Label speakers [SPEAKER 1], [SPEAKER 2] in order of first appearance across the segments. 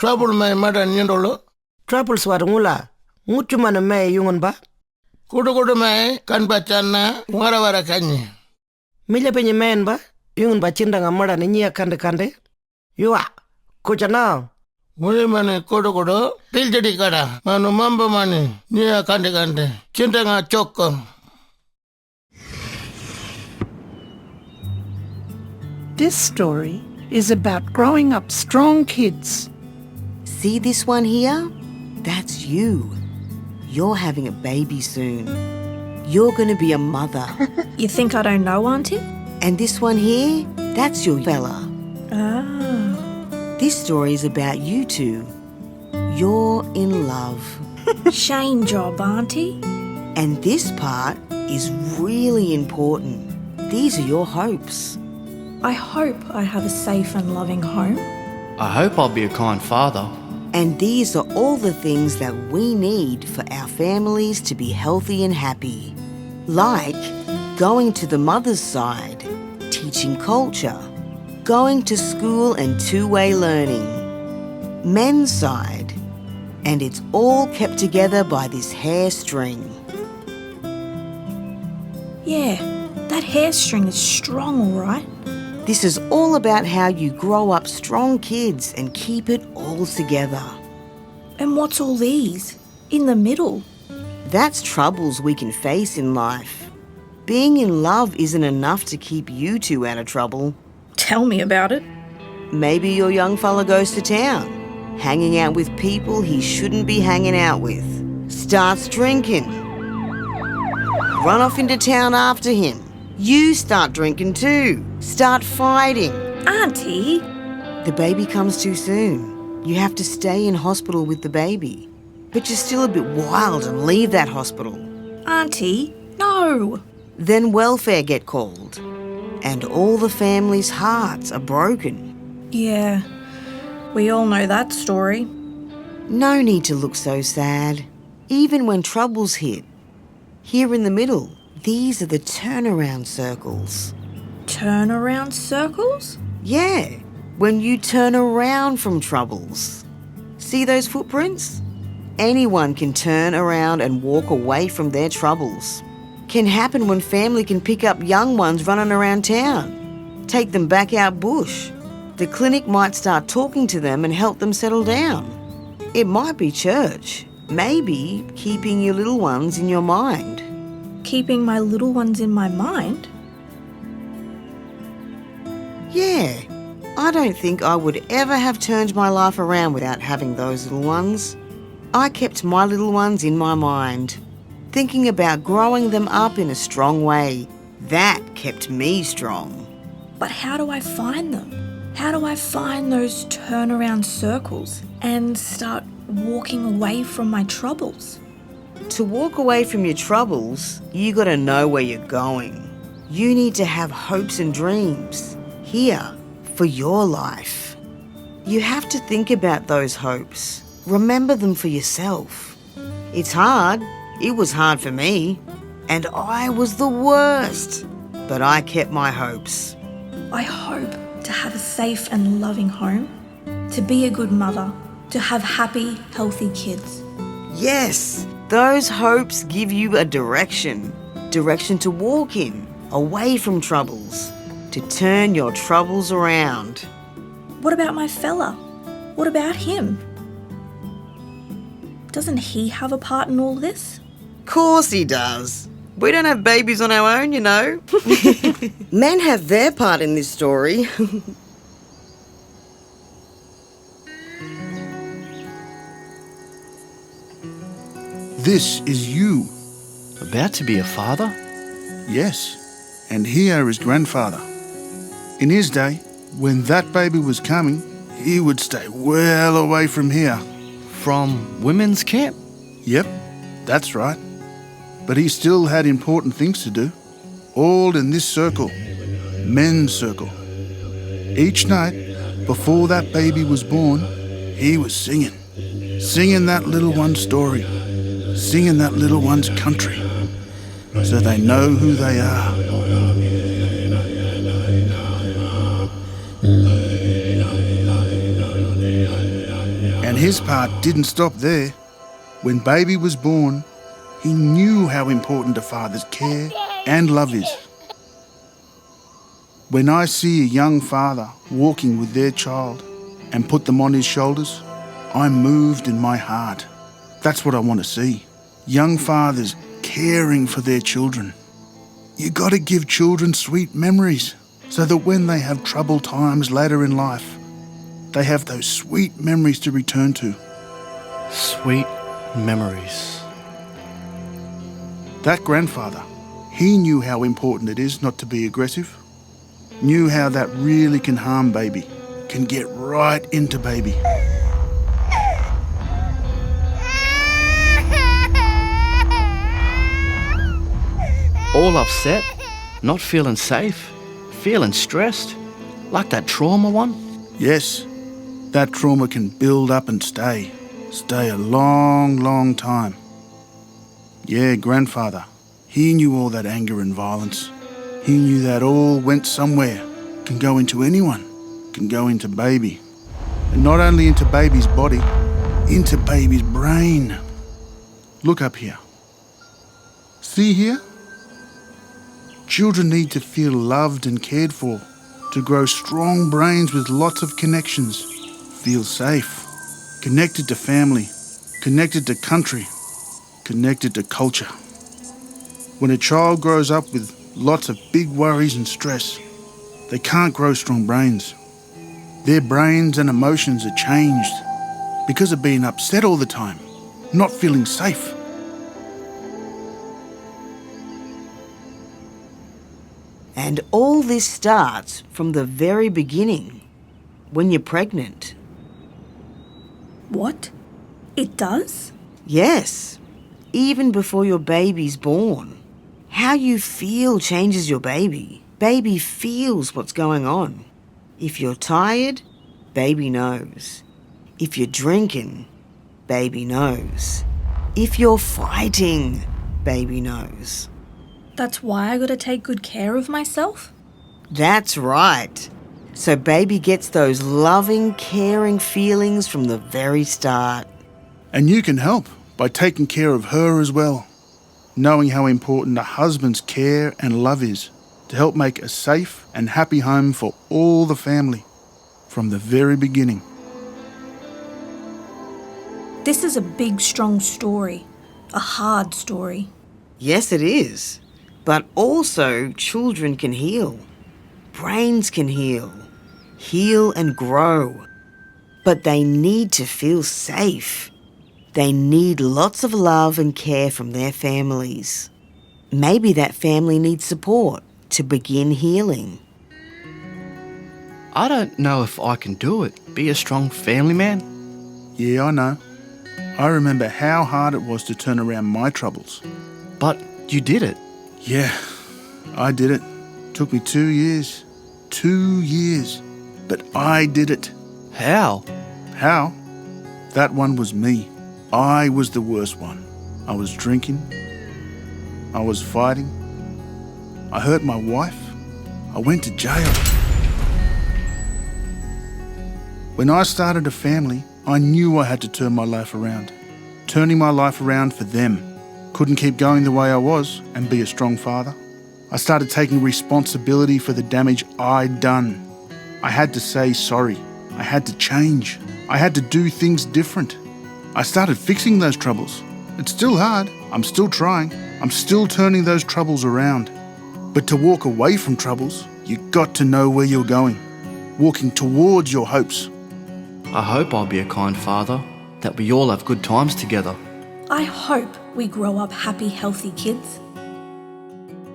[SPEAKER 1] Trouble may matter nyindolo.
[SPEAKER 2] Troubles warungula. Ngutu mana may yungon ba?
[SPEAKER 1] Kudu may kan bachana wara kanyi.
[SPEAKER 2] Mila penye mayen ba? Yungon ba cinda ngamara ni nyia kande. Yua, kucha na.
[SPEAKER 1] Muli mani kudu piljadi kada. Manu mamba mani nyia kande. Cinda nga choko.
[SPEAKER 3] This story is about growing up strong kids.
[SPEAKER 4] See this one here? That's you. You're having a baby soon. You're going to be a mother.
[SPEAKER 5] You think I don't know, Auntie?
[SPEAKER 4] And this one here, that's your fella.
[SPEAKER 5] Ah.
[SPEAKER 4] This story is about you two. You're in love.
[SPEAKER 5] Shame job, Auntie.
[SPEAKER 4] And this part is really important. These are your hopes.
[SPEAKER 5] I hope I have a safe and loving home.
[SPEAKER 6] I hope I'll be a kind father.
[SPEAKER 4] And these are all the things that we need for our families to be healthy and happy. Like going to the mother's side, teaching culture, going to school and two-way learning, men's side, and it's all kept together by this hair string.
[SPEAKER 5] Yeah, that hair string is strong, all right.
[SPEAKER 4] This is all about how you grow up strong kids and keep it all together.
[SPEAKER 5] And what's all these? In the middle?
[SPEAKER 4] That's troubles we can face in life. Being in love isn't enough to keep you two out of trouble.
[SPEAKER 5] Tell me about it.
[SPEAKER 4] Maybe your young fella goes to town, hanging out with people he shouldn't be hanging out with. Starts drinking. Run off into town after him. You start drinking too. Start fighting.
[SPEAKER 5] Auntie!
[SPEAKER 4] The baby comes too soon. You have to stay in hospital with the baby. But you're still a bit wild and leave that hospital.
[SPEAKER 5] Auntie, no!
[SPEAKER 4] Then welfare get called. And all the family's hearts are broken.
[SPEAKER 5] Yeah, we all know that story.
[SPEAKER 4] No need to look so sad. Even when troubles hit. Here in the middle, these are the turnaround circles.
[SPEAKER 5] Turnaround circles?
[SPEAKER 4] Yeah, when you turn around from troubles. See those footprints? Anyone can turn around and walk away from their troubles. Can happen when family can pick up young ones running around town. Take them back out bush. The clinic might start talking to them and help them settle down. It might be church. Maybe keeping your little ones in your mind.
[SPEAKER 5] Keeping my little ones in my mind?
[SPEAKER 4] Yeah, I don't think I would ever have turned my life around without having those little ones. I kept my little ones in my mind, thinking about growing them up in a strong way. That kept me strong.
[SPEAKER 5] But how do I find them? How do I find those turnaround circles and start walking away from my troubles?
[SPEAKER 4] To walk away from your troubles, you got to know where you're going. You need to have hopes and dreams here for your life. You have to think about those hopes. Remember them for yourself. It's hard. It was hard for me. And I was the worst. But I kept my hopes.
[SPEAKER 5] I hope to have a safe and loving home, to be a good mother, to have happy, healthy kids.
[SPEAKER 4] Yes, those hopes give you a direction to walk in, away from troubles, to turn your troubles around.
[SPEAKER 5] What about my fella? What about him? Doesn't he have a part in all this?
[SPEAKER 4] Course he does. We don't have babies on our own, you know. Men have their part in this story.
[SPEAKER 7] This is you.
[SPEAKER 6] About to be a father?
[SPEAKER 7] Yes, and here is grandfather. In his day, when that baby was coming, he would stay well away from here.
[SPEAKER 6] From women's camp?
[SPEAKER 7] Yep, that's right. But he still had important things to do. All in this circle, men's circle. Each night, before that baby was born, he was singing that little one's story, singing that little one's country, so they know who they are. And his part didn't stop there. When baby was born, he knew how important a father's care and love is. When I see a young father walking with their child and put them on his shoulders, I'm moved in my heart. That's what I want to see. Young fathers caring for their children. You got to give children sweet memories so that when they have troubled times later in life, they have those sweet memories to return to.
[SPEAKER 6] Sweet memories.
[SPEAKER 7] That grandfather, he knew how important it is not to be aggressive. Knew how that really can harm baby, can get right into baby.
[SPEAKER 6] All upset, not feeling safe, feeling stressed, like that trauma one.
[SPEAKER 7] Yes, that trauma can build up and stay a long, long time. Yeah, grandfather, he knew all that anger and violence. He knew that all went somewhere, can go into anyone, can go into baby. And not only into baby's body, into baby's brain. Look up here. See here? Children need to feel loved and cared for, to grow strong brains with lots of connections, feel safe, connected to family, connected to country, connected to culture. When a child grows up with lots of big worries and stress, they can't grow strong brains. Their brains and emotions are changed because of being upset all the time, not feeling safe.
[SPEAKER 4] And all this starts from the very beginning, when you're pregnant.
[SPEAKER 5] What? It does?
[SPEAKER 4] Yes, even before your baby's born. How you feel changes your baby. Baby feels what's going on. If you're tired, baby knows. If you're drinking, baby knows. If you're fighting, baby knows.
[SPEAKER 5] That's why I gotta take good care of myself?
[SPEAKER 4] That's right. So baby gets those loving, caring feelings from the very start.
[SPEAKER 7] And you can help by taking care of her as well, knowing how important a husband's care and love is to help make a safe and happy home for all the family from the very beginning.
[SPEAKER 5] This is a big, strong story. A hard story.
[SPEAKER 4] Yes, it is. But also, children can heal. Brains can heal. Heal and grow. But they need to feel safe. They need lots of love and care from their families. Maybe that family needs support to begin healing.
[SPEAKER 6] I don't know if I can do it, be a strong family man.
[SPEAKER 7] Yeah, I know. I remember how hard it was to turn around my troubles.
[SPEAKER 6] But you did it.
[SPEAKER 7] Yeah, I did it. Took me 2 years. 2 years. But I did it.
[SPEAKER 6] How?
[SPEAKER 7] How? That one was me. I was the worst one. I was drinking. I was fighting. I hurt my wife. I went to jail. When I started a family, I knew I had to turn my life around. Turning my life around for them. Couldn't keep going the way I was and be a strong father. I started taking responsibility for the damage I'd done. I had to say sorry. I had to change. I had to do things different. I started fixing those troubles. It's still hard. I'm still trying. I'm still turning those troubles around. But to walk away from troubles, you got to know where you're going. Walking towards your hopes.
[SPEAKER 6] I hope I'll be a kind father, that we all have good times together.
[SPEAKER 5] I hope we grow up happy, healthy kids.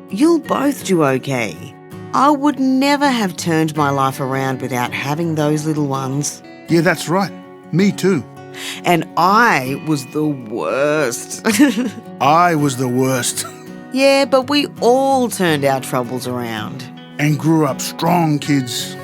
[SPEAKER 4] You'll both do okay. I would never have turned my life around without having those little ones.
[SPEAKER 7] Yeah, that's right. Me too.
[SPEAKER 4] And I was the worst.
[SPEAKER 7] I was the worst.
[SPEAKER 4] Yeah, but we all turned our troubles around.
[SPEAKER 7] And grew up strong kids.